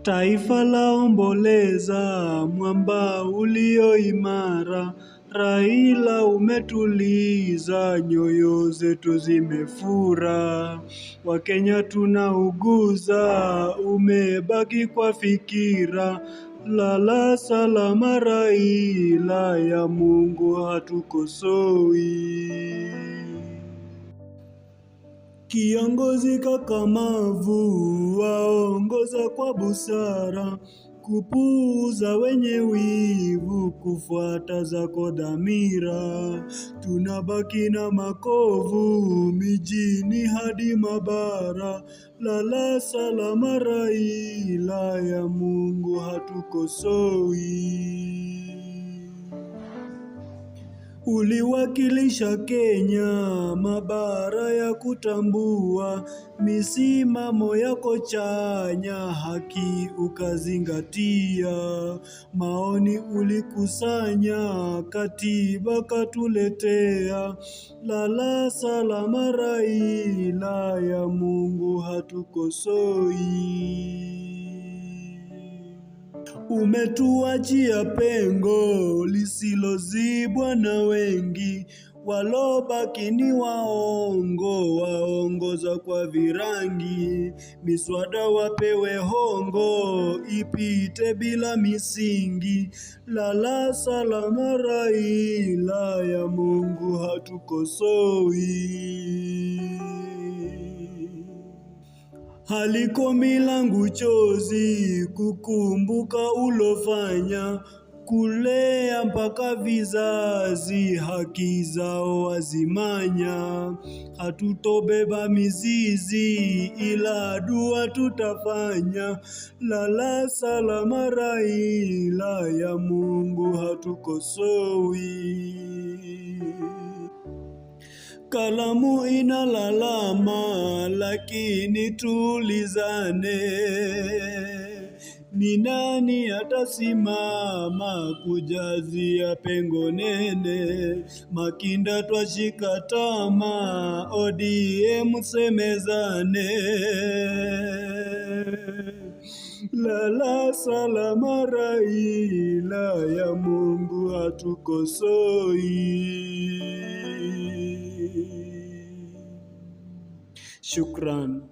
Taifa laomboleza, mwamba ulio imara. Raila umetuliza, nyoyo zetu zimefura. Wakenya tunauguza, umebaki kwa fikira. Lala salama Raila, ya Mungu hatukosoi. Kiongozi kakamavu, waongoza kwa busara, kupuuza wenye wivu, kufuata zako dhamira. Tunabaki na makovu, mijini hadi mabara. Lala salama Raila, ya Mungu hatukosoi. Uliwakilisha Kenya, mabara ya kutambua, misimamo yako chanya, haki ukazingatia. Maoni ulikusanya, katiba katuletea. Lala salama Raila, ya Mungu hatukosoi. Umetuachia pengo lisilozibwa na wengi, walobaki ni waongo, waongoza kwa virangi. Miswada wapewe hongo, ipite bila misingi. Lala salama Raila, ya Mungu hatukosoi. Halikomi langu chozi, kukumbuka ulofanya, kulea mpaka vizazi, haki zao wazimanya. Hatutobeba mizizi, ila dua tutafanya. Lala salama Raila, ya Mungu hatukosoi. Kalamu inalalama, lakini tulizane. Ni nani atasimama kujazia pengo nene? Makinda twashika tama, ODM semezane. Lala salama Raila, ya Mungu hatukosoi. Shukran.